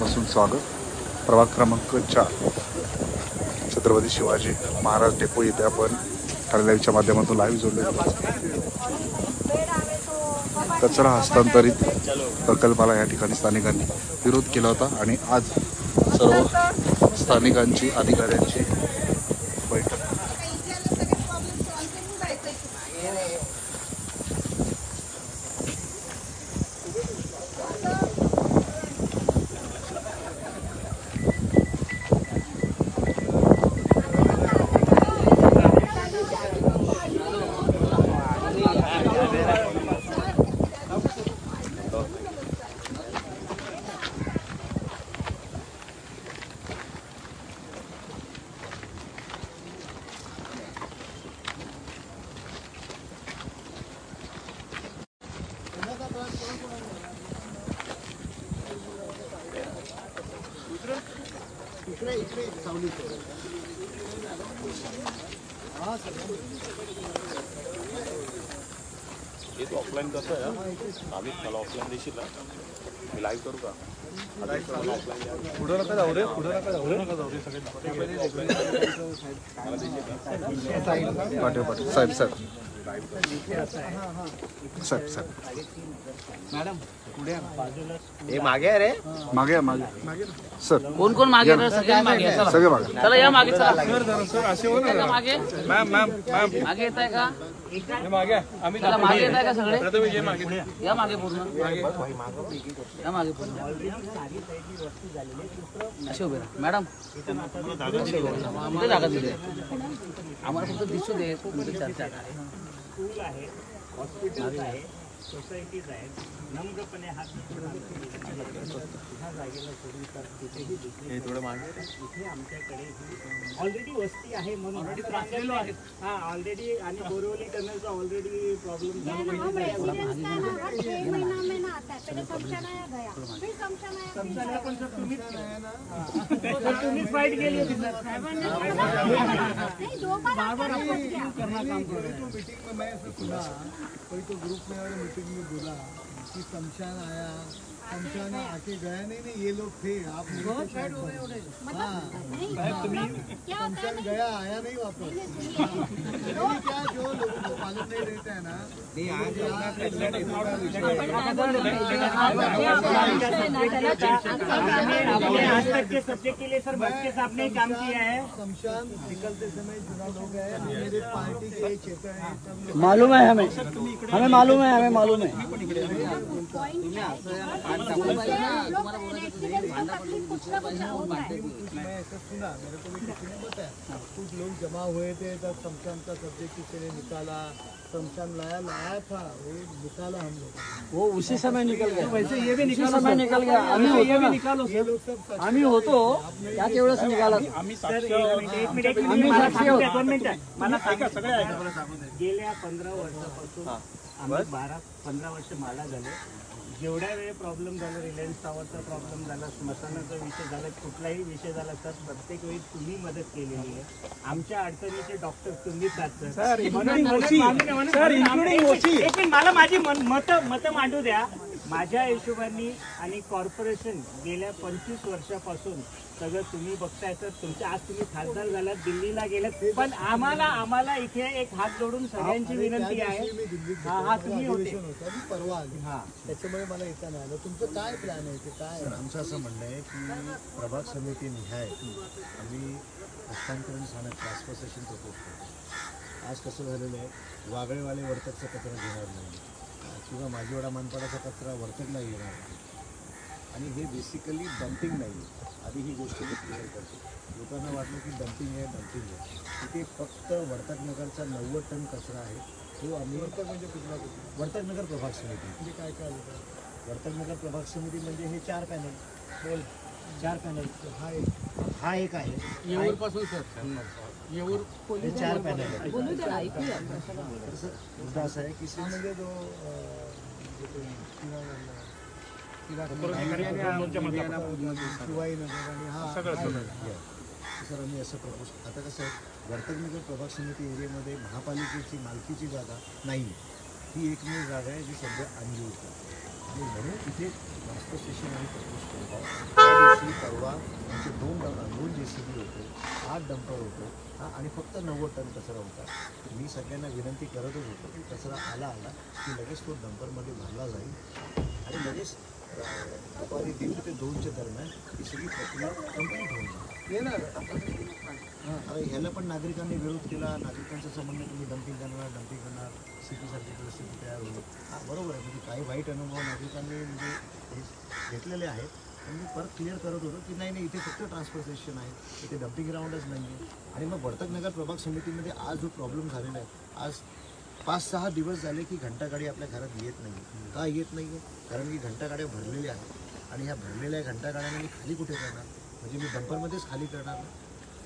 पासून स्वागत. प्रभाग क्रमांक 4 छत्रपती शिवाजी महाराज डेपो येथे आपण लाईव्हच्या माध्यमातून लाईव्ह जोडले. कचरा हस्तांतरित प्रकल्पाला या ठिकाणी स्थानिकांनी विरोध केला होता आणि आज सर्व स्थानिकांची अधिकाऱ्यांची बैठक. ऑफलाईन कसं आहे आम्ही मला ऑफलाईन देशील ना मी लाईव्ह करू का पुढे नका जाऊ रे सगळे साहेब मॅडम हे मागे आहे रे मागे सर. कोण मागे सगळे मागे चला या मागे चला मागे मागे येत आहे का मागे येत आहे का सगळे या मागे पूर्ण या मागे पूर्ण असे उभे राहा मॅडम. आम्हाला जागा दिली आम्हाला फक्त दिसू दे तुमची चर्चा आहे. हॉस्पिटल आहे सोसायटीज आहेत नम्रपणे हात ह्या जागेला सोडून तर तिथेही इथे आमच्याकडे ऑलरेडी वस्ती आहे म्हणून ऑलरेडी आणि बोरिवली टनलचा ऑलरेडी प्रॉब्लेम तुम्हीच फाईट केली होती सर. कोई तो ग्रुप में और मीटिंग में बोला कि शमशान आया, शमशान आके गया. नहीं ये लोग थे आप शमशान गया आया नहीं वापस. क्या जो लोगों को मालूम नहीं रहता है ना आज तक के सब्जेक्ट के लिए सर बस के साहब ने काम किया है. शमशान निकलते समय जुड़ा लोग है मेरे पार्टी के चेता है. मालूम है हमें मालूम है मैं ऐसा सुना मेरे को भी किसी ने बताया कुछ लोग जमा हुए थे तब शमशान का सब्जेक्ट किसी ने निकाला. शमशान लाया था वो निकाला हम लोग वो उसी समय निकल गया. वैसे ये भी निकल गया आम्ही होतो त्याच वेळेस निघाला. मला गेल्या 15 वर्षापासून आम्ही 12-15 वर्ष माला झाले. जेवढ्या वेळ प्रॉब्लेम झाला रिलायन्स टॉवरचा प्रॉब्लेम झाला स्मशानाचा विषय झाला कुठलाही विषय झाला तर प्रत्येक वेळी तुम्ही मदत केलेली आहे. आमच्या अडचणीचे डॉक्टर तुम्हीच आहात सर. मला माझी मतं मांडू द्या. माझ्या हिशोबाने आणि कॉर्पोरेशन गेल्या 25 वर्षापासून सगळं तुम्ही बघताय तर तुमच्या आज तुम्ही खासदार झालात दिल्लीला गेलात पण आम्हाला इथे एक हात जोडून सगळ्यांची विनंती आहे. तुम्ही होते परवा त्याच्यामुळे मला येता नाही आलं. तुमचं काय प्लॅन आहे ते काय? आमचं असं म्हणणं आहे की प्रभाग समिती निहाय आम्ही हस्तांतरण स्थानक ट्रान्सफर स्टेशन प्रपोज करतो. आज कसं झालेलं आहे वागळेवाले वर्तकचा कचरा घेणार नाही किंवा माझीवडा मानपाडाचा कचरा वर्तकला येणार नाही आणि हे बेसिकली डम्पिंग नाही. आधी ही गोष्ट मी क्लिअर करतो. लोकांना वाटलं की डम्पिंग आहे तिथे फक्त वर्तकनगरचा 90 टन कचरा आहे. तो आम्ही म्हणजे कुठला वर्तकनगर प्रभाग समिती म्हणजे काय वर्तकनगर प्रभाग समिती म्हणजे हे 4 पॅनल 4 पॅनल हा एक आहे येऊरपासून हे 4 पॅनल आहे. मुद्दा असा आहे की म्हणजे जो शिवाईनगर आणि हा सर आम्ही असं प्रपोज. आता कसं आहे वर्तकनगर प्रभाग समिती एरियामध्ये महापालिकेची मालकीची जागा नाही. ही एकमेव जागा आहे जी सध्या अनयूज आहे आणि म्हणून इथे ट्रान्सफर स्टेशन आम्ही प्रपोज करत आहोत. की परवा आमचे दोन JCB होते, 8 डंपर होते आणि फक्त 90 टन कचरा होता. मी सगळ्यांना विनंती करतच होतो की कचरा आला की लगेच तो डंपरमध्ये भरला जाईल आणि लगेच दुपारी 1:30 ते 2च्या दरम्यान ही सगळी प्रक्रिया कंप्लीट होऊन जाईल. अरे ह्याला पण नागरिकांनी विरोध केला. नागरिकांचं असं म्हणणं तुम्ही डम्पिंग करणार सिटीसारखी परिस्थिती तयार होईल. बरोबर आहे, म्हणजे काही वाईट अनुभव नागरिकांनी म्हणजे घेतलेले आहेत. पण मी परत क्लिअर करत होतो की नाही इथे फक्त ट्रान्सफर स्टेशन आहे, इथे डम्पिंग ग्राउंडच नाही आहे. आणि मग वर्तकनगर प्रभाग समितीमध्ये आज जो प्रॉब्लेम झालेला आहे, आज 5-6 दिवस झाले की घंटागाडी आपल्या घरात येत नाही. का येत नाही आहे? कारण की घंटागाड्या भरलेल्या आहेत आणि ह्या भरलेल्या घंटागाड्यांना मी खाली कुठे करणार? म्हणजे मी डंपरमध्येच खाली करणार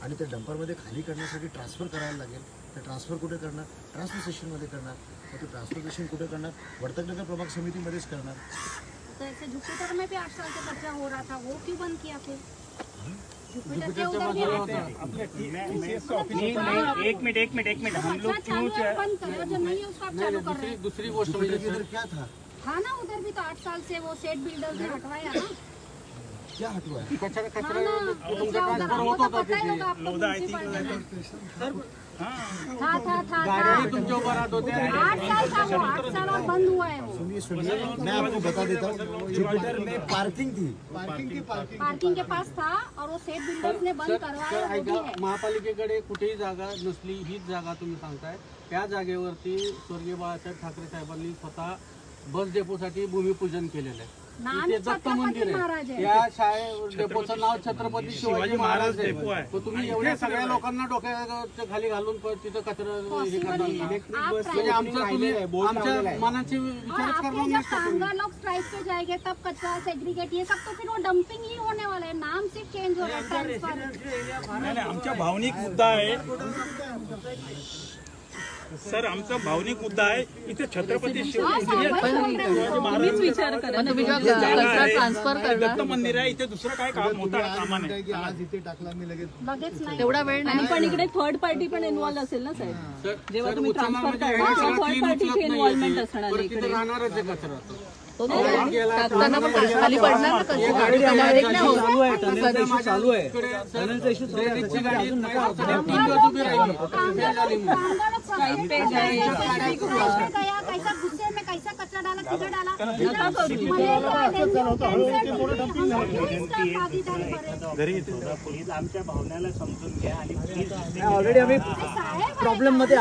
आणि त्या डंपरमध्ये खाली करण्यासाठी ट्रान्सफर करायला लागेल. तर ट्रान्सफर कुठे करणार? ट्रान्सफर स्टेशनमध्ये करणार. मग ते ट्रान्सफर स्टेशन कुठे करणार? वर्तकनगर प्रभाग समितीमध्येच करणार. तो ऐसे जुपिटर में भी 8 साल से कचरा हो रहा था, वो क्यों बंद किया फिर? जुपिटर के उधर भी एक मिनट हम लोग क्यों बंद करो, जब नहीं है उसको आप चालू कर रहे हैं. दूसरी गोष्ट म्हणजे इधर क्या था? हाँ ना, उधर भी तो 8 साल से वो सेट बिल्डर्स ने हटवाया ना. क्या हटवाया? हाँ ना, कचरा उधर वो तो पता ही होगा आपको. था तुमच्या ऊपर हात होते. 8 साल था वो, 8 साल और बंद हुआ है वो. सुनिए मैं आपको बता देता हूँ. जुपिटर में पार्किंग थी, पार्किंग के पास था और वो सेट बिल्डर्स ने बंद करवाया, वो भी है. महापालिकेकडे कुठेही जागा नसली, हीच जागा तुम्ही सांगताय. त्या जागेवरती स्वर्गीय बाळासाहेब ठाकरे साहेबांनी स्वतः बस डेपोसाठी भूमिपूजन केलेलं आहे. नाम दत्त मंदिर छत्रपती महाराज आहे. है. या शाळे डेपोचं नाव छत्रपती शिवाजी महाराज आहे. मग तुम्ही एवढ्या सगळ्या लोकांना डोक्याच्या खाली घालून तिथं कचरा हे करणार. म्हणजे आमच्या मनाची विचारच करणार जब नाही का तुम्ही? कामगार लोग स्ट्राइक पे जाएंगे तब कचरा सेग्रीगेट ये सब तो फिर वो डंपिंग ही होने वाला है. नाम सिर्फ चेंज हो रहा है, ट्रांसफर. आमचा भावनिक मुद्दा आहे सर, आमचा भावनिक मुद्दा आहे. इथे छत्रपती तुम्हीच विचार करा. तुम्ही कचरा ट्रान्सफर करणार, दत्त मंदिर आहे, इथे दुसरं काय काम मोठा सामान आहे. आज इथे टाकला मी लगेच नाही. तेवढा वेळ नाही. पण इकडे थर्ड पार्टी पण इन्व्हॉल्व असेल ना साहेब. जेव्हा तुम्ही ट्रान्सफर करणार थर्ड पार्टीची इन्व्हॉल्वमेंट असणार आहे इकडे. राहणारच आहे कचरा. टाकताना पण खाली पडणार ना कचरा. चालू आहे. कैसा गुस्से में कैसा कचरा डाला, किधर डाला. प्लीज आमच्या भावनाला समजून घ्या आणि प्लीज ऑलरेडी आम्ही प्रॉब्लेम मध्ये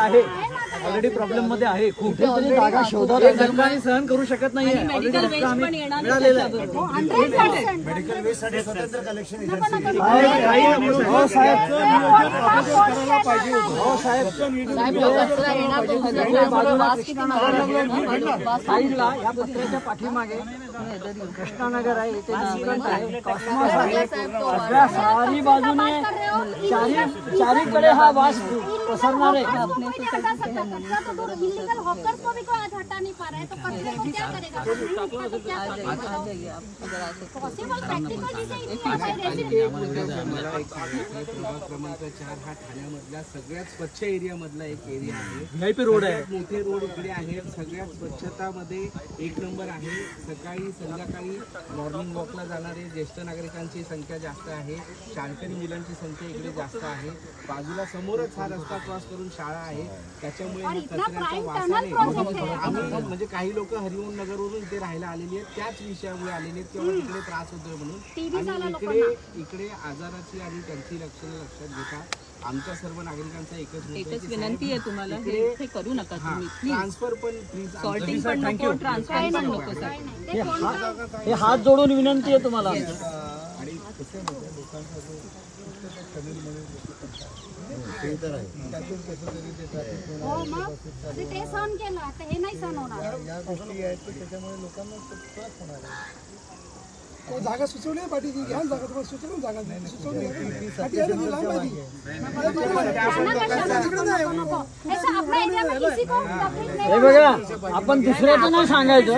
आहे. खूप जागा शोधत सहन करू शकत नाही. मेडिकल वेस्ट पण येणार त्याच्याबरोबर. मेडिकल वेस्ट साठी स्वतंत्र कलेक्शन कचरा येणार तो हजार वास किती मागणार. साईडला या पत्र्याच्या पाठीमागे कृष्णानगर आहे, इथे नागरट आहे, कॉस्मॉस आहे. सगळ्या सारी बाजूने चारीकडे हा वास पसरणार आहे. इलीगल हॉकर्स को भी कोई आज हटा नहीं पा रहा है, तो कचरे को क्या करेगा? पॉसिबल प्रैक्टिकल चीजें प्रभाग क्रमांक 4 हा ठाण्यामधला सगळ्यात स्वच्छ एरियामधला एक एरिया आहे. VIP रोड आहे, मोठे रोड इकडे आहेत. सगळ्यात स्वच्छतामध्ये 1 नंबर आहे. सकाळी संध्याकाळी मॉर्निंग वॉकला जाणारे ज्येष्ठ नागरिकांची संख्या जास्त आहे. शाळकरी मुलांची संख्या इकडे जास्त आहे. बाजूला समोरच हा रस्ता क्रॉस करून शाळा आहे. त्याच्यामुळे कचऱ्याचा वास आहे. आम्ही म्हणजे काही लोक हरिओम नगरवरून इथे राहायला आलेली आहेत, त्याच विषयामुळे आलेली आहेत किंवा तिकडे त्रास होतोय म्हणून. आणि इकडे आजाराची आणि त्यांची लक्षणं लक्षात घेता आमच्या सर्व नागरिकांचा एकच विनंती आहे तुम्हाला, हे करू नका तुम्ही. ट्रान्सफर पण प्लीज, सॉर्टिंग पण नको, ट्रान्सफर पण नको सर. हे हात जोडून विनंती आहे तुम्हाला. आणि कसं म्हणजे लोकांचा जो ते तर आहे. हो मग ते सहन केलं, आता हे नाही सहन होणार. या गोष्टी आहेत की त्याच्यामुळे लोकांना त्रास होणार आहे. जागा सुचवली आहे पाठी, घ्या जागा, तुम्हाला सुचवून जागा सुचवली हे बघा, आपण दुसऱ्याचं नाही सांगायचं.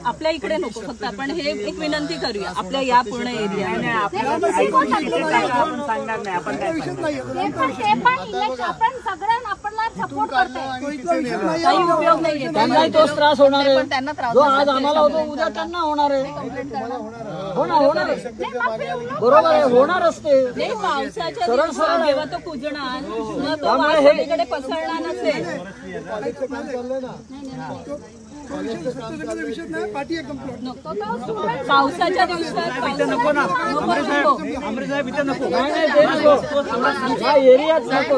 आपल्या इकडे नको, फक्त आपण हे एक विनंती करूया आपल्या या पूर्ण एरिया. आपण सगळ्यांना आपल्याला अजिबात सपोर्ट करते. काही उपयोग नाहीये. त्यांनाही तोच त्रास होणार आहे. पण त्यांना त्रास जो आज आम्हाला होतो उद्या त्यांना होणार आहे. होणार आहे. बरोबर आहे, होणारच ते. नाही, पावसाच्या दिवसात जेव्हा तो कुजणार मग तो वास सगळीकडे पसरणार नसेल. पावसाच्या दिवसात या एरियात नको.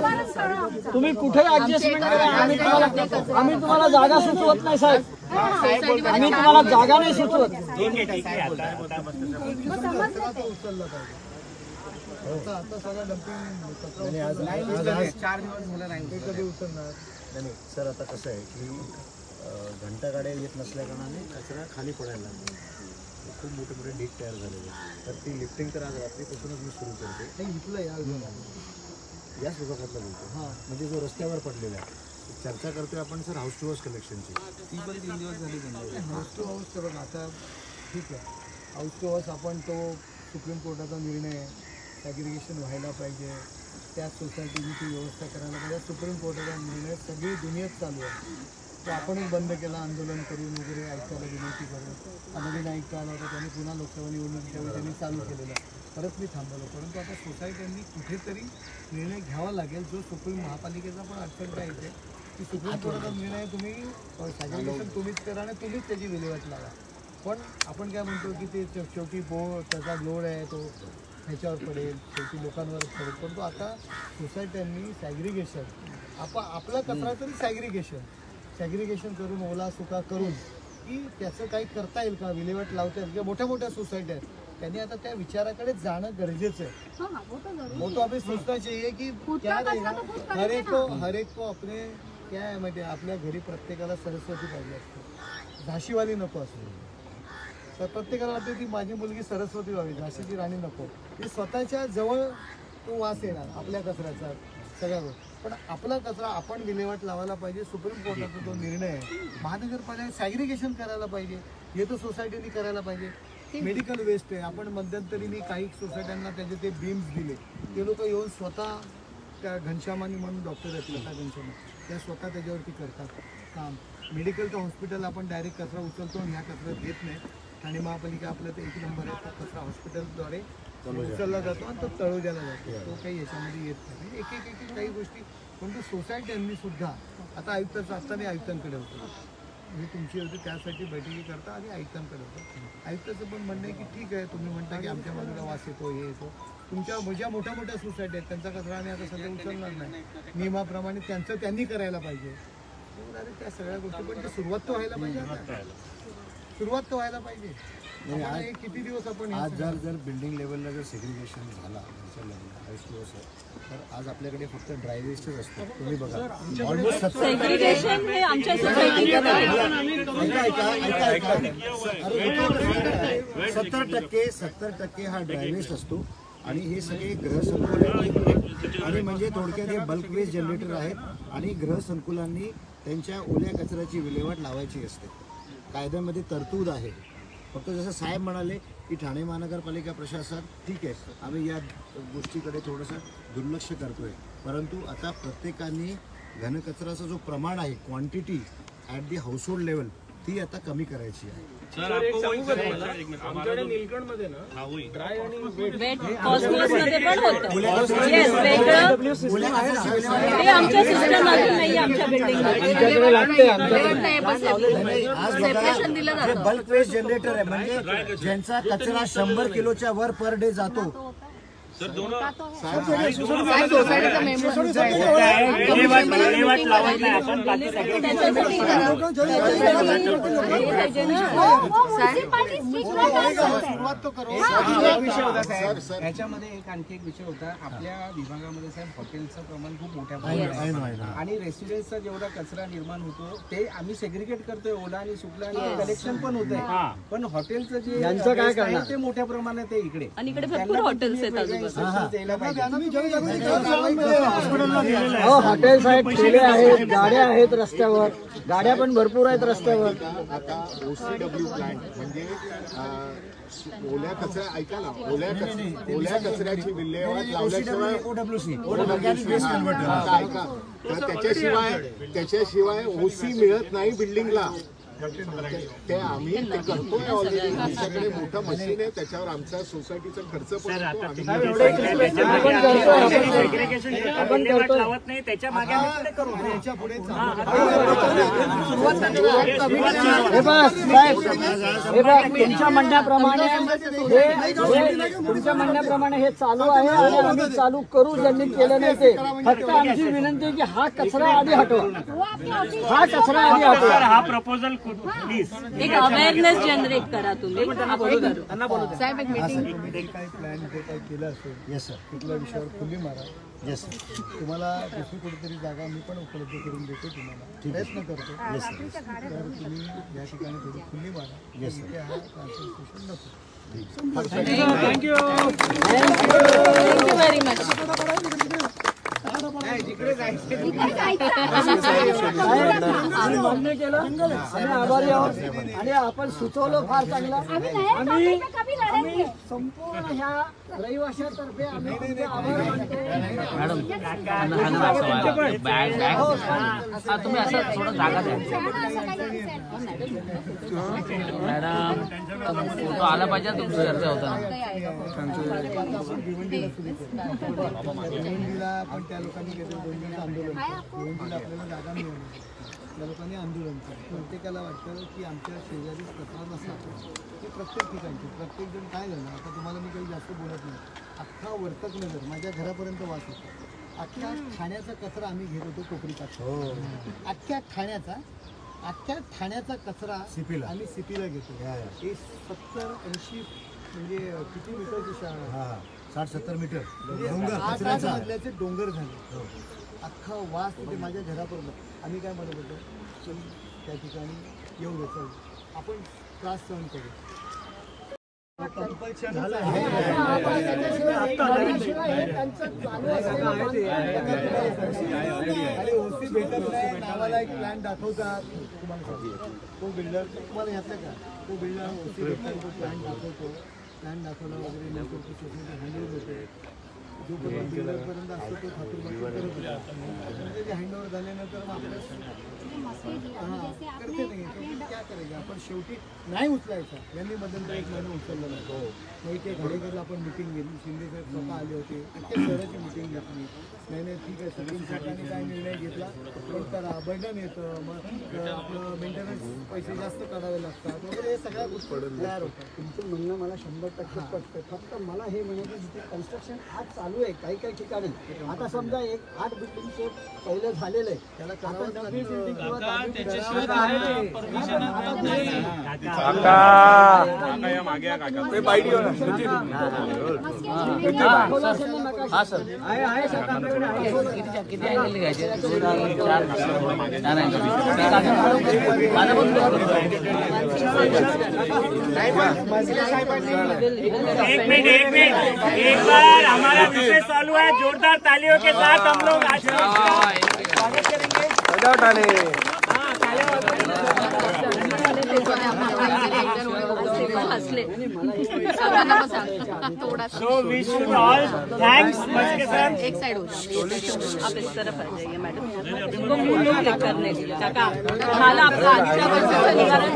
तुम्ही कुठे ऍडजस्टमेंट करा, आम्ही तुम्हाला जागा सुचवत नाही साहेब. आम्ही तुम्हाला जागा नाही सुचवत. नाही सर, आता कसं आहे की घंटागाड्या येत नसल्या कारणाने कचरा खाली पडायला लागला. खूप मोठे मोठे ढीग तयार झालेले. तर ती लिफ्टिंग तर आज रात्रीपासूनच मी सुरू करते. इथलं याच विभागातला बोलतो. म्हणजे जो रस्त्यावर पडलेला आहे. चर्चा करतोय आपण सर हाऊस टू हाऊस कलेक्शनची. ती पण 3 दिवस झाली. हाऊस टू हाऊस बघा आता ठीक आहे. हाऊस टू हाऊस आपण तो सुप्रीम कोर्टाचा निर्णय सॅग्रिगेशन व्हायला पाहिजे, त्या सोसायटीची ती व्यवस्था करायला पाहिजे. सुप्रीम कोर्टाचा निर्णय सगळी दुनियेत चालू आहे. तो आपणच बंद केला आंदोलन करून वगैरे, आयुक्ताला विनंती करून. नवीन आयुक्त आला होता, त्यांनी पुन्हा लोकसभा निवडणुकीच्या वेळी त्यांनी चालू केलेलं. परत मी थांबवलं. परंतु आता सोसायट्यांनी कुठेतरी निर्णय घ्यावा लागेल. जो सुप्रीम महापालिकेचा पण अडचण काय येते की सुप्रीम कोर्टाचा निर्णय तुम्ही सॅग्रिगेशन तुम्हीच करा आणि तुम्हीच त्याची विल्हेवाट लावा. पण आपण काय म्हणतो की ते शेवटी त्याचा लोड आहे तो ह्याच्यावर पडेल, शेवटी लोकांवर पडेल. पण तो आता सोसायट्यांनी सॅग्रिगेशन आपला कचरा तरी सॅग्रिगेशन करून ओला सुका करून की त्याचं काही करता येईल का, विल्हेवाट लावता येईल किंवा मोठ्या मोठ्या सोसायट्या आहेत त्यांनी आता त्या विचाराकडे जाणं गरजेचं आहे. वो तो अभी सोचना चाहिए कि क्या रहेगा. हर एक को अपने क्या आहे माहिती आहे, आपल्या घरी प्रत्येकाला सरस्वती पाहिजे असते. झाशीवाली नको असते. तर प्रत्येकाला वाटते की माझी मुलगी सरस्वती व्हावी, झाशीची राणी नको. ती स्वतःच्या जवळ तो वास येणार आपल्या कचऱ्याचा सगळ्या गोष्टी. पण आपला कचरा आपण विल्हेवाट लावायला पाहिजे. सुप्रीम कोर्टाचा तो निर्णय आहे. महानगरपालिका सॅग्रिगेशन करायला पाहिजे, हे तर सोसायटीने करायला पाहिजे. मेडिकल वेस्ट आहे. आपण मध्यंतरीने काही सोसायट्यांना त्याचे ते बीम्स दिले. ते लोक येऊन स्वतः त्या घनश्यामानी म्हणून डॉक्टर आहेत लता घनश्यामा, त्या स्वतः त्याच्यावरती करतात काम. मेडिकल तर हॉस्पिटल आपण डायरेक्ट कचरा उचलतो आणि ह्या कचरा देत नाही. ठाणे महापालिका आपलं तर 1 नंबर आहे. तो कचरा हॉस्पिटलद्वारे उचलला जातो आणि तो तळोजाला जातो. तो काही याच्यामध्ये येत नाही. एक काही गोष्टी. पण तो सोसायट्यांनी सुद्धा आता आयुक्ताचं असताना आयुक्तांकडे होतं, मी तुमची होती त्यासाठी बैठकी करता आणि आयुक्तांकडे होतं. आयुक्ताचं पण म्हणणं आहे की ठीक आहे, तुम्ही म्हणता की आमच्या बाजूला वास येतो, हे येतो. तुमच्या ज्या मोठ्या मोठ्या सोसायटी आहेत त्यांचा कचरा आम्ही आता सध्या उचलणार नाही. नियमाप्रमाणे त्यांनी करायला पाहिजे. अरे त्या सगळ्या गोष्टी पण सुरुवात तर व्हायला पाहिजे. सुरुवात तर व्हायला पाहिजे. किती दिवस आपण आज जर बिल्डिंग लेवलला जर सेग्रिगेशन झाला हाऊस टू हाऊस तर आज आपल्याकडे फक्त ड्राय वेस्टच असतो. तुम्ही बघा ऑलमोस्ट सेग्रिगेशन हे आमच्या सोसायटीत आहे. 70% हा ड्राय वेस्ट असतो. आणि हे सगळे गृहसंकुल आणि म्हणजे थोडक्यात हे बल्क वेस्ट जनरेटर आहेत. आणि गृहसंकुलांनी त्यांच्या ओल्या कचऱ्याची विल्हेवाट लावायची असते. कायद्यामध्ये तरतूद आहे. फक्त जसं साहेब म्हणाले की ठाणे महानगरपालिका प्रशासन ठीक आहे, आम्ही या गोष्टीकडे थोडंसं दुर्लक्ष करतोय. परंतु आता प्रत्येकाने घनकचऱ्याचा जो प्रमाण आहे, quantity at the household level, ती आता कमी करायची आहे. आमच्याकडे निलकंठमध्ये ना ड्राय आणि वेट कॉस्मोसमध्ये पण होतं. येस, वेगळं ते आमच्या सिस्टममध्ये नाही. आमच्या बिल्डिंगमध्ये सेपरेशन दिलं जातं. बल्क वेस्ट जनरेटर आहे म्हणजे ज्यांचा कचरा 100 किलोच्या वर पर डे जातो. याच्यामध्ये आणखी एक विषय होता. आपल्या विभागामध्ये साहेब हॉटेलचं प्रमाण खूप मोठ्या प्रमाणात आणि रेसिडेन्सचा जेवढा कचरा निर्माण होतो ते आम्ही सेग्रिगेट करतोय, ओला आणि सुकला आणि कलेक्शन पण होत आहे. पण हॉटेलचं जे काय ते मोठ्या प्रमाणात आहे इकडे. आणि इकडे भरपूर हॉटेल्स आहेत. हॉटेल्स आहेत, ठेले आहेत, गाड्या आहेत रस्त्यावर, गाड्या पण भरपूर आहेत रस्त्यावर. आता OCW प्लांट म्हणजे ओल्या कचरा, ऐका ना, ओल्या कचऱ्याची विल्हेवाट लावल्याशिवाय ऐका तर त्याच्याशिवाय OC मिळत नाही बिल्डिंगला. ते आम्ही ते करतोय ऑलरेडी. आमच्याकडे मोठं मशीन आहे, त्याच्यावर आमचा सोसायटीचा खर्च पण लावत नाही. त्याच्या मागे तुमच्या म्हणण्याप्रमाणे हे चालू आहे आणि आम्ही चालू करू. ज्यांनी केलं नाही ते फक्त आमची विनंती आहे की हा कचरा आधी हटवा, हा कचरा आधी हटवा. हा प्रपोजल एक अवेअरनेस जनरेट करा तुम्ही. साहेब एक मीटिंग काही प्लॅन जे काही केलं असेल येस सर कुठल्या विषयावर खुली मारा. येस सर तुम्हाला दुसरी कुठेतरी जागा मी पण उपलब्ध करून देतो तुम्हाला प्रयत्न करतो. येस सर तर तुम्ही या ठिकाणी थोडी खुली मारा. येस सर हा कॉन्सन्ट्रेशन नको. Thank you very much. मान्य केलं आणि आभारी आहोत आणि आपण सुचवलं फार चांगलं. आम्ही संपूर्ण ह्या रहिवाशातर्फे आम्ही तुमचे आभार मानतो. तुम्ही असं थोडं जागा द्या मॅडम. फोटो आला पाहिजे तुमचं चर्चा होता. पण त्या लोकांनी केलं 2 दिवस आंदोलन केलं. आपल्याला जागा मिळाली, त्या लोकांनी आंदोलन केलं. प्रत्येकाला वाटतं की आमच्या शेजारी कचरा नसला. ते प्रत्येक ठिकाणचे प्रत्येकजण काय झालं. आता तुम्हाला मी काही जास्त बोलत नाही. अख्खा वर्तकनगर माझ्या घरापर्यंत वास होता. अख्ख्या ठाण्याचा कचरा आम्ही घेत होतो कोकरी कचरा. अख्ख्या ठाण्याचा कचरा आम्ही सिटीला घेतो. हे 70-80 म्हणजे किती मीटरची शाळा, 60-70 मीटर मधल्याचे डोंगर झाले. अख्खा वास तिथे माझ्या घरापर्यंत. आम्ही काय म्हणत होतो त्या ठिकाणी येऊ द्यायचं, आपण त्रास सहन करू. OC भेटत नाही, नावाला एक प्लॅन दाखवतात. तो बिल्डर तुम्हाला यातलं का, तो बिल्डर OC भेटतात, तो प्लॅन दाखवतो. प्लॅन दाखवला वगैरे नंतर ती सोसायटी हँडओव्हर होते. जोपर्यंत बिल्डरपर्यंत असतो तो खातरबाजी करत होता. म्हणजे ते हँडओव्हर झाल्यानंतर मग आपल्या करते नाही. काय करायचं आपण शेवटी नाही उचलायचा. यांनी मध्यंतर 1 महिना उचलला नाही. मग इथे घडेकरला आपण मिटिंग घेतली. शिंदे साहेब स्वतः आले होते. अख्ख्या शहराची मिटिंग घेतली. नाही ठीक आहे, सुप्रीम कोर्टाने काय निर्णय घेतला पण करा. बर्डन येतं, मग आपलं मेंटेनन्स पैसे जास्त काढावे लागतात वगैरे, हे सगळ्या गोष्टी तयार होतात. तुमचं म्हणणं मला 100% पटतं. फक्त मला हे म्हणायचं जिथे कन्स्ट्रक्शन आज चालू आहे काही काही ठिकाणी. आता समजा 8 बिल्डिंगचे पहिलं झालेलं आहे, त्याला नवीन बिल्डिंग किती अँगल घ्यायचे? 1 मिनट एक बार हमारा विषय चालू है. जोरदार तालियों के साथ हम लोग स्वागत करेंगे. So we should all thanks. एक साइड हो जाओ, आप इस तरफ आ जाइए मैडम. इनको फोटो क्लिक करने के लिए काका मला आपका आजच्या वर्षाचं निवारण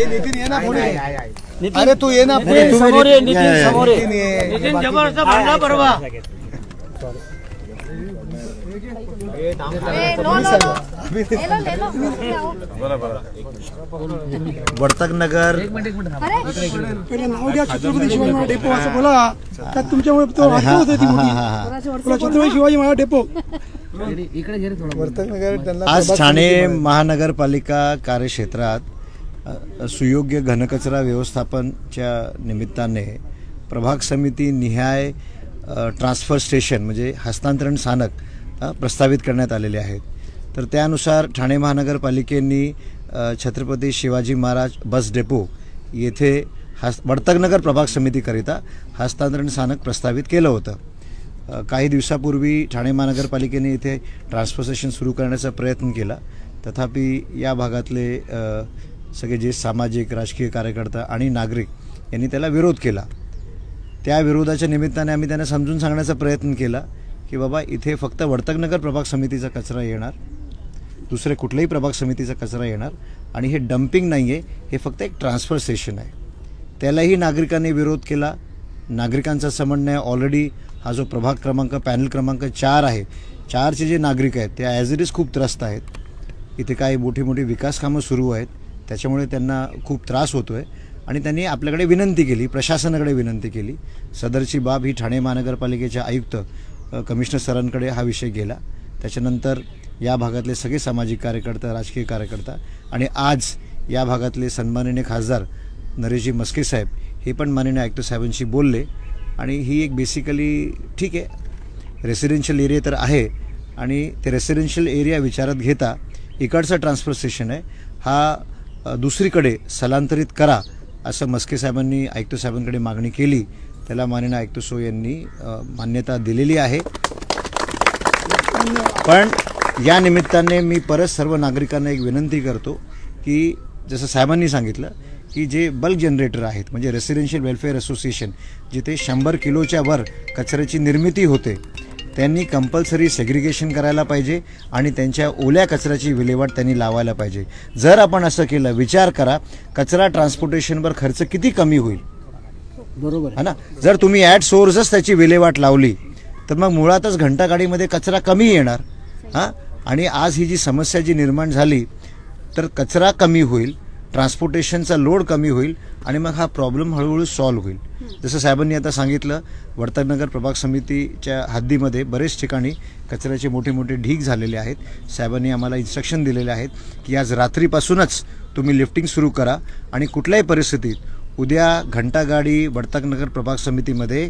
नितीन ये ना पुढे. अरे तू ये ना पुढे. समोर ये नितीन, समोर ये. नितीन जबरदस्त भांडला परवा. वर्तक नगर पहिले नाव घ्या. छत्रपती शिवाजी महाराज डेपो असं बोला. त्यात तुमच्यामुळे तो होते ती मोठी छत्रपती शिवाजी महाराज डेपो वर्तक नगर. आज ठाणे महानगरपालिका कार्यक्षेत्रात सुयोग्य घनकचरा व्यवस्थापनच्या निमित्ताने प्रभाग समिती निहाय ट्रान्सफर स्टेशन म्हणजे हस्तांतरण स्थानक प्रस्तावित करण्यात आलेले आहेत. तर त्यानुसार ठाणे महानगरपालिकेने छत्रपती शिवाजी महाराज बस डेपो येथे वर्तकनगर प्रभाग समितीकरिता हस्तांतरण स्थानक प्रस्तावित केलं होतं. काही दिवसापूर्वी ठाणे महानगरपालिकेने इथे ट्रान्सफर स्टेशन सुरू करण्याचा प्रयत्न केला. तथापि या भागातले सगळे जे सामाजिक राजकीय कार्यकर्ता आणि नागरिक यांनी त्याला विरोध केला. त्या विरोधाच्या निमित्ताने आम्ही त्यांना समजून सांगण्याचा प्रयत्न केला की बाबा इथे फक्त वर्तकनगर प्रभाग समितीचा कचरा येणार, दुसरे कुठल्याही प्रभाग समितीचा कचरा येणार आणि हे डम्पिंग नाही आहे, हे फक्त एक ट्रान्सफर स्टेशन आहे. त्यालाही नागरिकांनी विरोध केला. नागरिकांचं असं म्हणणं आहे ऑलरेडी हा जो प्रभाग क्रमांक पॅनल क्रमांक 4 आहे, 4चे जे नागरिक आहेत ते ॲज इट इज खूप त्रस्त आहेत. इथे काही मोठी मोठी विकास कामं सुरू आहेत, त्याच्यामुळे त्यांना खूप त्रास होतो आहे आणि त्यांनी आपल्याकडे विनंती केली, प्रशासनाकडे विनंती केली. सदरची बाब ही ठाणे महानगरपालिकेच्या आयुक्त कमिशनर सरांकडे हा विषय गेला. त्याच्यानंतर या भागातले सगळे सामाजिक कार्यकर्ता, राजकीय कार्यकर्ता आणि आज या भागातले सन्माननीय खासदार नरेशजी मस्के साहेब हे पण माननीय आयुक्त साहेबांशी बोलले आणि ही एक बेसिकली ठीक आहे रेसिडेन्शियल एरिया तर आहे आणि ते रेसिडेन्शियल एरिया विचारात घेता इकडचा ट्रान्सफर स्टेशन आहे हा दुसरीकडे स्थलांतरित करा असं मस्के साहेबांनी आयुक्त साहेबांकडे मागणी केली. त्याला माननीय आयुक्त सो यांनी मान्यता दिलेली आहे. पण या निमित्ताने मी परत सर्व नागरिकांना एक विनंती करतो की जसं साहेबांनी सांगितलं की जे बल्क जनरेटर आहेत म्हणजे रेसिडेन्शियल वेलफेअर असोसिएशन जिथे 100 किलोच्या वर कचऱ्याची निर्मिती होते त्यांनी कंपल्सरी सेग्रिगेशन करायला पाहिजे आणि त्यांच्या ओल्या कचऱ्याची विल्हेवाट त्यांनी लावायला पाहिजे. जर आपण असं केलं, विचार करा कचरा ट्रान्सपोर्टेशनवर खर्च किती कमी होईल. बरोबर है ना. जर तुम्ही ॲट सोर्सच त्याची विल्हेवाट लावली तर मग मुळातच घंटागाडीमध्ये कचरा कमी येणार. हां, आणि आज ही जी समस्या जी निर्माण झाली तर कचरा कमी होईल, ट्रान्सपोर्टेशनचा लोड कमी होईल आणि मग हा प्रॉब्लेम हळूहळू सॉल्व्ह होईल. जसं साहेबांनी आता सांगितलं वर्तकनगर प्रभाग समितीच्या हद्दीमध्ये बरेच ठिकाणी कचऱ्याचे मोठे मोठे ढीग झालेले आहेत. साहेबांनी आम्हाला इन्स्ट्रक्शन दिलेले आहेत की आज रात्रीपासूनच तुम्ही लिफ्टिंग सुरू करा आणि कुठल्याही परिस्थितीत उद्या घंटागाडी वर्तकनगर प्रभाग समितीमध्ये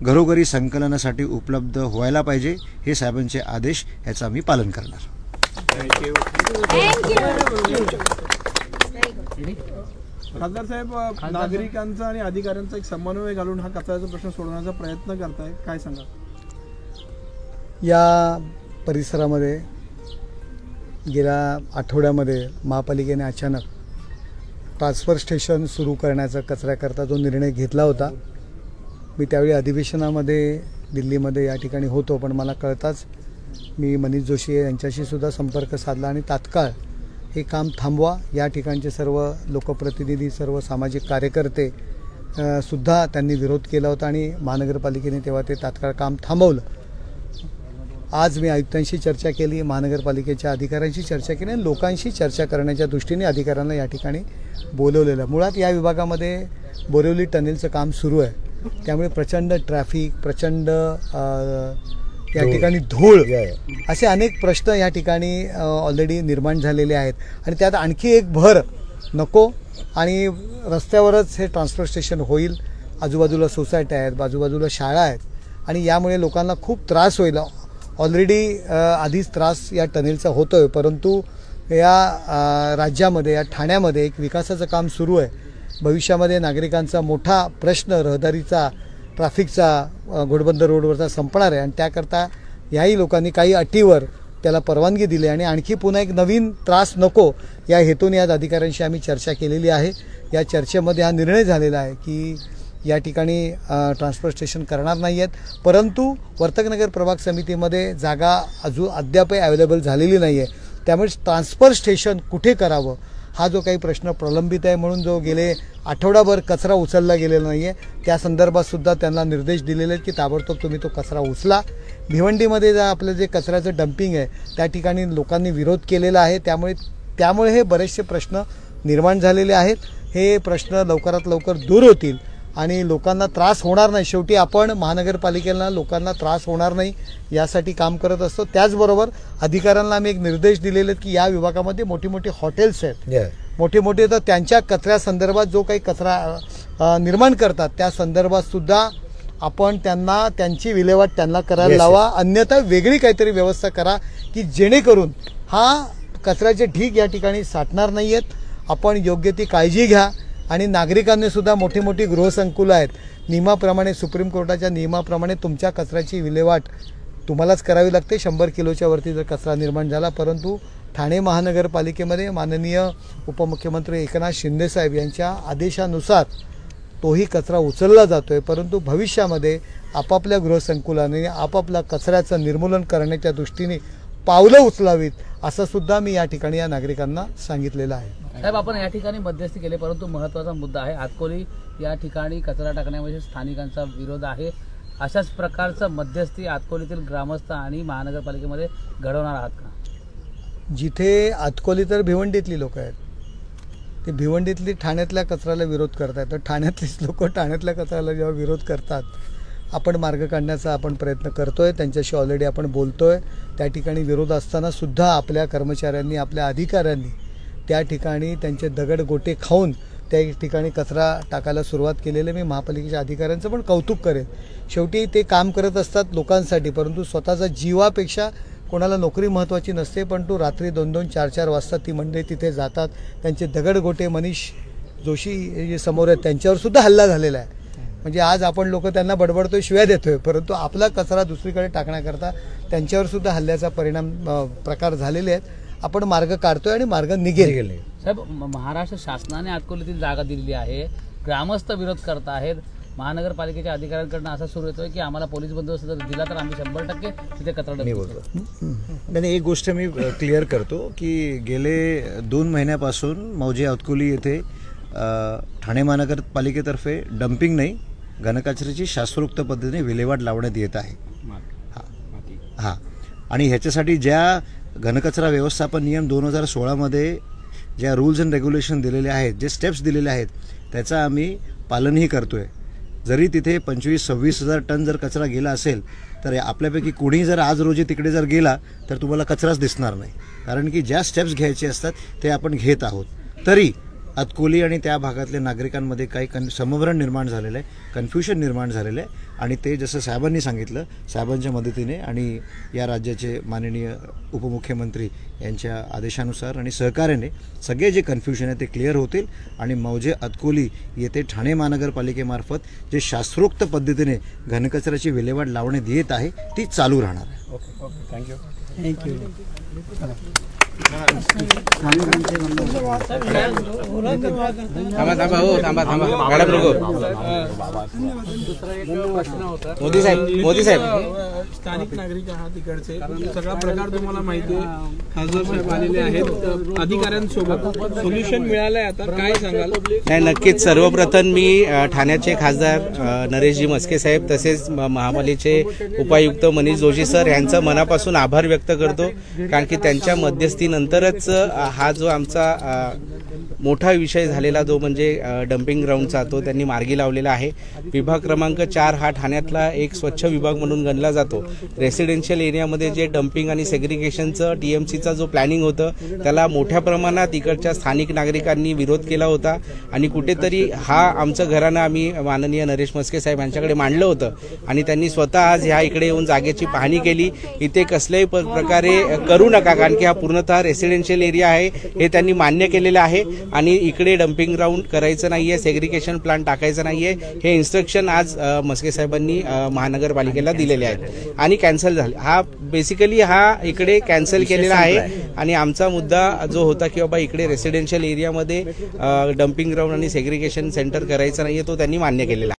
घरोघरी संकलनासाठी उपलब्ध व्हायला पाहिजे. हे साहेबांचे आदेश, ह्याचं आम्ही पालन करणार. खासदार साहेब, नागरिकांचा आणि अधिकाऱ्यांचा एक समन्वय घालून हा कचऱ्याचा प्रश्न सोडवण्याचा प्रयत्न करताय, काय सांगा? या परिसरामध्ये गेल्या आठवड्यामध्ये महापालिकेने अचानक ट्रान्सफर स्टेशन सुरू करण्याचा कचऱ्याकरता जो निर्णय घेतला होता, मी त्यावेळी अधिवेशनामध्ये दिल्लीमध्ये या ठिकाणी होतो. पण मला कळताच मी मनीष जोशी यांच्याशी सुद्धा संपर्क साधला आणि तात्काळ हे काम थांबवा, या ठिकाणचे सर्व लोकप्रतिनिधी, सर्व सामाजिक कार्यकर्ते सुद्धा त्यांनी विरोध केला होता आणि महानगरपालिकेने तेव्हा ते तात्काळ काम थांबवलं. आज मी आयुक्तांशी चर्चा केली, महानगरपालिकेच्या अधिकाऱ्यांशी चर्चा केली आणि लोकांशी चर्चा करण्याच्या दृष्टीने अधिकाऱ्यांना या ठिकाणी बोलवलेलं. मुळात या विभागामध्ये बोरिवली टनेलचं काम सुरू आहे, त्यामुळे प्रचंड ट्रॅफिक, प्रचंड या ठिकाणी धूळ, असे अनेक प्रश्न या ठिकाणी ऑलरेडी निर्माण झालेले आहेत आणि त्यात आणखी एक भर नको आणि रस्त्यावरच हे ट्रान्सफर स्टेशन होईल. आजूबाजूला सोसायट्या आहेत, बाजूबाजूला शाळा आहेत आणि यामुळे लोकांना खूप त्रास होईल. ऑलरेडी आधीच त्रास या टनेलचा होतो आहे, परंतु या राज्यामध्ये, या ठाण्यामध्ये एक विकासाचं काम सुरू आहे. भविष्यामध्ये नागरिकांचा मोठा प्रश्न रहदारीचा, ट्रॅफिकचा घोडबंदर रोडवरचा संपणार आहे आणि त्याकरता याही लोकांनी काही अटीवर त्याला परवानगी दिली आणि आणखी पुन्हा एक नवीन त्रास नको या हेतूने आज अधिकाऱ्यांशी आम्ही चर्चा केलेली आहे. या चर्चेमध्ये हा निर्णय झालेला आहे की या ठिकाणी ट्रान्सफर स्टेशन करणार नाही आहेत, परंतु वर्तकनगर प्रभाग समितीमध्ये जागा अजून अद्यापही अवेलेबल झालेली नाही आहे. त्यामुळे ट्रान्सफर स्टेशन कुठे करावं हा जो काही प्रश्न प्रलंबित आहे, म्हणून जो गेले आठवडाभर कचरा उचलला गेलेला नाही आहे, त्या संदर्भात सुद्धा त्यांना निर्देश दिलेले आहेत की ताबडतोब तुम्ही तो कचरा उचला. भिवंडीमध्ये आपलं जे कचऱ्याचं डम्पिंग आहे त्या ठिकाणी लोकांनी विरोध केलेला आहे, त्यामुळे हे बरेचसे प्रश्न निर्माण झालेले आहेत. हे प्रश्न लवकरात लवकर दूर होतील आणि लोकांना त्रास होणार नाही. शेवटी आपण महानगरपालिकेला लोकांना त्रास होणार नाही यासाठी काम करत असतो. त्याचबरोबर अधिकाऱ्यांना आम्ही एक निर्देश दिलेले आहेत की या विभागामध्ये मोठी मोठी हॉटेल्स आहेत, मोठे मोठे, तर त्यांच्या कचऱ्यासंदर्भात जो काही कचरा निर्माण करतात त्या संदर्भात सुद्धा आपण त्यांना त्यांची विल्हेवाट त्यांना करायला लावा, अन्यथा वेगळी काहीतरी व्यवस्था करा की जेणेकरून हा कचऱ्याचे ढीग या ठिकाणी साठणार नाही आहेत. आपण योग्य ती काळजी घ्या आणि नागरिकांनी सुद्धा मोठी मोठी गृहसंकुलं आहेत, नियमाप्रमाणे सुप्रीम कोर्टाच्या नियमाप्रमाणे तुमच्या कचऱ्याची विल्हेवाट तुम्हालाच करावी लागते. 100 किलोच्या वरती जर कचरा निर्माण झाला, परंतु ठाणे महानगरपालिकेमध्ये माननीय उपमुख्यमंत्री एकनाथ शिंदे साहेब यांच्या आदेशानुसार तोही कचरा उचलला जातोय. परंतु भविष्यामध्ये आपापल्या गृहसंकुलाने आपापल्या कचऱ्याचं निर्मूलन करण्याच्या दृष्टीने पावलं उचलावीत असं सुद्धा मी या ठिकाणी या नागरिकांना सांगितलेलं आहे. साहेब, आपण या ठिकाणी मध्यस्थी केले, परंतु महत्त्वाचा मुद्दा आहे आतकोली या ठिकाणी कचरा टाकण्यामध्ये स्थानिकांचा विरोध आहे. अशाच प्रकारचं मध्यस्थी आतकोलीतील ग्रामस्थ आणि महानगरपालिकेमध्ये घडवणार आहात का? जिथे आतकोली तर भिवंडीतली लोक आहेत, ते भिवंडीतली ठाण्यातल्या कचऱ्याला विरोध करतात, तर ठाण्यातलीच लोक ठाण्यातल्या कचऱ्याला जेव्हा विरोध करतात, आपण मार्ग काढण्याचा आपण प्रयत्न करतोय. त्यांच्याशी ऑलरेडी आपण बोलतोय. त्या ठिकाणी विरोध असताना सुद्धा आपल्या कर्मचाऱ्यांनी, आपल्या अधिकाऱ्यांनी त्या ठिकाणी त्यांचे दगड गोटे खाऊन त्या ठिकाणी कचरा टाकायला सुरुवात केलेली. मी महापालिकेच्या अधिकाऱ्यांचं पण कौतुक करेन. शेवटी ते काम करत असतात लोकांसाठी, परंतु स्वतःचा जीवापेक्षा कोणाला नोकरी महत्त्वाची नसते, परंतु रात्री 2-2, 4-4 वाजता ती मंडळी तिथे जातात. त्यांचे दगडगोटे मनीष जोशी जे समोर आहेत त्यांच्यावर सुद्धा हल्ला झालेला आहे. म्हणजे आज आपण लोक त्यांना बडबडतोय, शिव्या देतोय, परंतु आपला कचरा दुसरीकडे टाकण्याकरता त्यांच्यावर सुद्धा हल्ल्याचा प्रकार झालेले आहेत. आपण मार्ग काढतोय आणि मार्ग निघेल. साहेब, महाराष्ट्र शासनाने आतकोलीतील जागा दिलेली आहे, ग्रामस्थ विरोध करत आहेत. महानगरपालिकेच्या अधिकाऱ्यांकडून असं सुरू येतोय की आम्हाला पोलीस बंदोबस्त जर दिला तर आम्ही 100% तिथे कचरा बोलतो. नाही, एक गोष्ट मी क्लिअर करतो की गेले 2 महिन्यापासून मौजे अतकोली येथे ठाणे महानगरपालिकेतर्फे डम्पिंग नाही, घनकचऱ्याची शास्त्रोक्त पद्धतीने विल्हेवाट लावण्यात येत आहे. हां, आणि ह्याच्यासाठी ज्या घनकचरा व्यवस्थापन नियम 2016मध्ये ज्या रूल्स अँड रेग्युलेशन दिलेले आहेत, जे स्टेप्स दिलेले आहेत, त्याचा आम्ही पालनही करतोय. जरी तिथे 25-26 हजार टन जर कचरा गेला असेल तर आपल्यापैकी कोणी जर आज रोजी तिकडे जर गेला तर तुम्हाला कचराच दिसणार नाही, कारण की ज्या स्टेप्स घ्यायचे असतात ते आपण घेत आहोत. तरी अतकोली आणि त्या भागातल्या नागरिकांमध्ये काही समभ्रम निर्माण झालेलं आहे, कन्फ्युजन निर्माण झालेलं आहे. आणि ते जसं साहेबांनी सांगितलं, साहेबांच्या मदतीने आणि या राज्याचे माननीय उपमुख्यमंत्री यांच्या आदेशानुसार आणि सहकार्याने सगळे जे कन्फ्युजन आहे ते क्लिअर होतील आणि मौजे अतकोली येथे ठाणे महानगरपालिकेमार्फत जे शास्त्रोक्त पद्धतीने घनकचऱ्याची विल्हेवाट लावण्यात येत आहे ती चालू राहणार आहे. Okay, thank you. मोदी साहेब, स्थानिक नागरिक आहात तिकडचे, सगळा प्रकार तुम्हाला माहिती आहे. खासदार साहेब आलेले आहेत, अधिकाऱ्यांसोबत सोल्युशन मिळालंय, आता काय सांगाल? नाही, नक्कीच. सर्वप्रथम मी ठाण्याचे खासदार नरेशजी म्हस्के साहेब तसेच महापालिकेचे उपायुक्त मनीष जोशी सर यांचं मनापासून आभार व्यक्त करतो, कारण की त्यांच्या मध्यस्थीनंतरच हा जो आमचा मोठा विषय झालेला जो म्हणजे डम्पिंग ग्राउंडचा तो त्यांनी मार्गी लावलेला आहे. विभाग क्रमांक 4 हा ठाण्यातला एक स्वच्छ विभाग म्हणून गणला जातो. रेसिडेन्शियल एरियामध्ये जे डम्पिंग आणि सेग्रिगेशनचं TMCचा जो प्लॅनिंग होतं त्याला मोठ्या प्रमाणात इकडच्या स्थानिक नागरिकांनी विरोध केला होता आणि कुठेतरी हा आमचं घराणं आम्ही माननीय नरेश म्हस्के साहेब यांच्याकडे मांडलं होतं आणि त्यांनी स्वतः आज ह्या इकडे येऊन जागेची पाहणी केली. इथे कसल्याही प्रकारे करू नका, कारण की हा पूर्णतः रेसिडेन्शियल एरिया आहे हे त्यांनी मान्य केलेलं आहे आणि इकडे डम्पिंग ग्राउंड करायचं नाहीये, सेग्रिगेशन प्लांट टाकायचं नाहीये, हे इन्स्ट्रक्शन आज म्हस्के साहेबांनी महानगरपालिकेला दिलेले आहेत आणि कॅन्सल झाले. हा बेसिकली हा इकडे कॅन्सल केलेला आहे आणि आमचा मुद्दा जो होता की बाबा इकडे रेसिडेन्शियल एरियामध्ये डम्पिंग ग्राउंड आणि सेग्रिगेशन सेंटर करायचं नाहीये तो त्यांनी मान्य केलेला आहे.